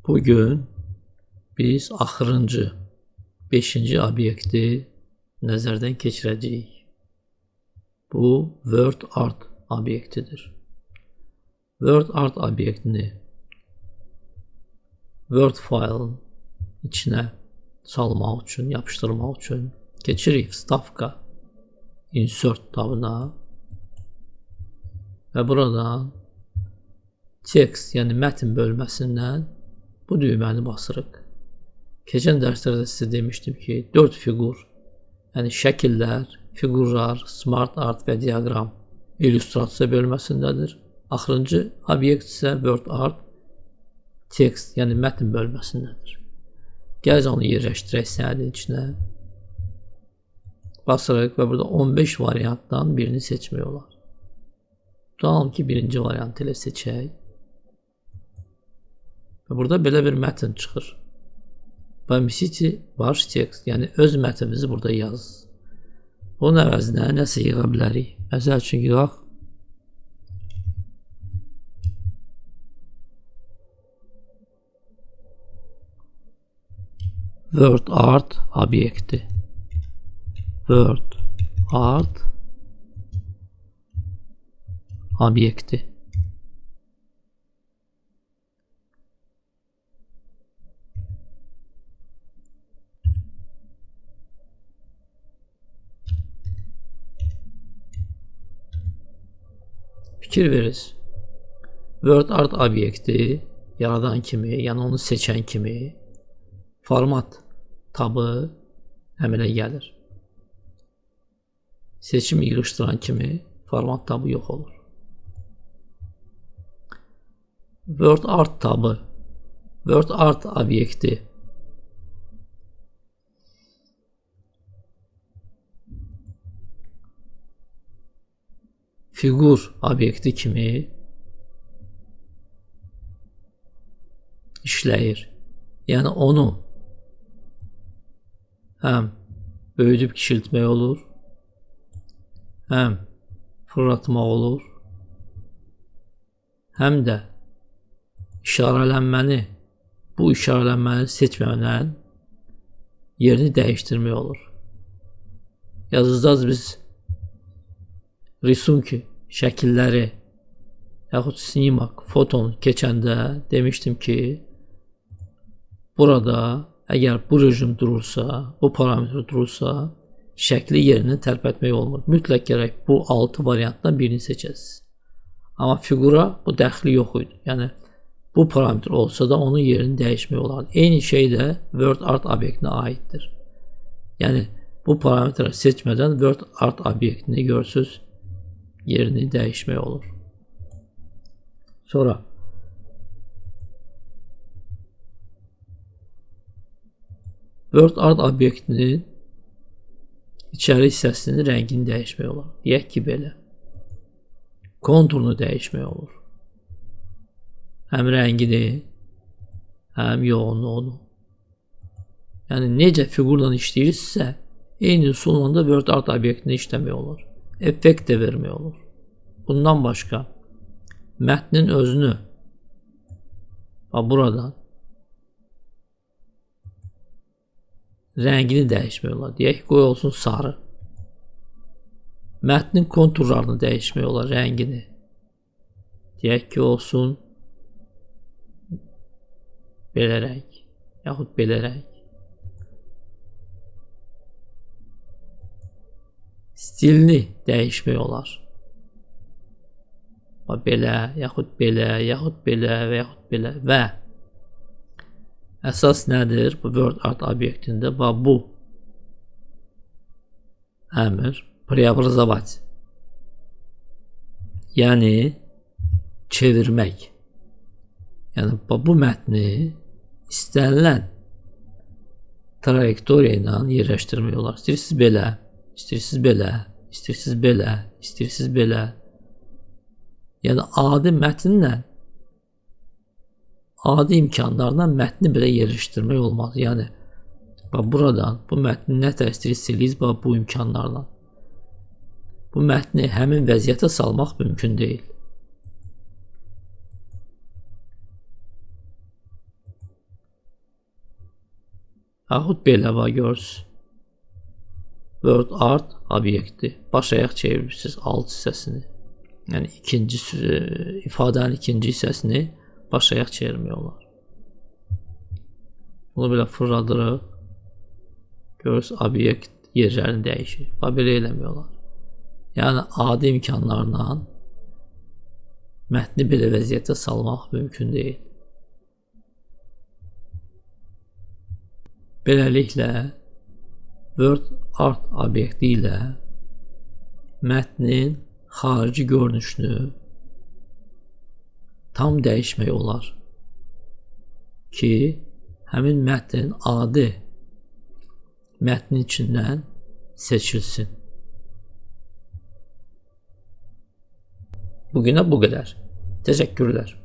Bugün biz axırıncı 5-ci obyekti nəzərdən keçirəcəyik. Bu word art obyektidir. Word art obyektini Word faylın içinə salmaq üçün, yapışdırmaq üçün keçirik Vstavka Insert tabına və buradan text, yəni mətn bölməsindən bu düyməni basırıq. Keçən dərslərdə sizə demişdim ki, 4 fiqur, yəni şəkillər, fiqurlar, smart art və diaqram illüstrasiya bölməsindədir. Axırıncı obyekt isə word art text, yəni mətn bölməsindədir. Gəl onu yerləşdirək sənədin içinə. Basırıq və burada 15 variantdan birini seçmək olar. Tutalım ki, birinci variantı ilə seçək. Və burada belə bir mətn çıxır. Pomesите ваш text, yəni öz mətnimizi burada yaz. Bunun əvəzinə nəsə yığa bilərik. Məsəl üçün yığaq word art obyekti. Word art obyekti. Fikir verirsiniz. Word art obyekti yaradan kimi, yəni onu seçən kimi format tabı əmələ gəlir. Seçim yığışdıran kimi format tabı yox olur. Word art tabı, Word art obyekti fiqur obyekti kimi işləyir. Yəni onu həm böyüdüb kiçiltmək olur, həm fırlatmaq olur, həm də işarələnməni, bu işarələnməni seçmədən yerini dəyişdirmək olur. Yazıcıda biz risunki, şəkilləri yaxud snimak, foton keçəndə demişdim ki, burada əgər bu rejim durursa, bu parametr durursa, şəkli yerindən tərpətmək olmur. Mütləq gərək bu 6 variantdan birini seçəsiniz. Amma fiqura bu dəxli yox idi. Yəni, bu parametr olsa da onun yerini dəyişmək olardı. Eyni şey də word art obyektinə aiddir. Yəni, bu parametri seçmədən word art obyektini görürsünüz, yerini dəyişmək olur. Sonra word art obyektinin içəri hissəsinin rəngini dəyişmək olar. Deyək ki, belə. Konturunu dəyişmək olur. Həm rəngini, həm yoğunluğunu. Yəni, necə fiqurla işləyirsə, eyni üsulla da word art obyektini işləmək olur. Effekt də vermək olur. Bundan başqa mətnin özünü buradan rəngini dəyişmək olar. Deyək, qoy olsun sarı. Mətnin konturlarını dəyişmək olar, rəngini. Deyək ki, olsun belə rəng, yaxud belə rəng. Stilini dəyişmək olar. Belə, yaxud belə, yaxud belə və yaxud belə və əsas nədir bu word art obyektində? Bu əmr preobrazovat, yəni çevirmək. Yəni bu mətni istənilən trayektoriya ilə yerləşdirmək olar. İstəyirsiniz belə, istəyirsiniz belə, istəyirsiniz belə, istəyirsiniz belə. Yəni adi mətnlə, adi imkanlarla mətni belə yerləşdirmək olmaz. Yəni buradan bu mətni nə tər istəyirsiniz bu imkanlarla. Bu mətni həmin vəziyyətə salmaq mümkün deyil. Yaxud belə var görürsünüz. Word art obyekti. Baş ayaq çevirirsiniz alt hissəsini. Yəni ifadənin ikinci hissəsini baş ayaq çevirmək olar. Bunu belə fırladırıq. Görürsünüz obyekt yerlərini dəyişir. Belə eləmək olar. Yəni adi imkanlarla mətni belə vəziyyətə salmaq mümkün deyil. Beləliklə Word art obyekti ilə mətnin xarici görünüşünü tam dəyişmək olar ki, həmin mətnin adı mətnin içindən seçilsin. Bugünə bu qədər. Təşəkkürlər.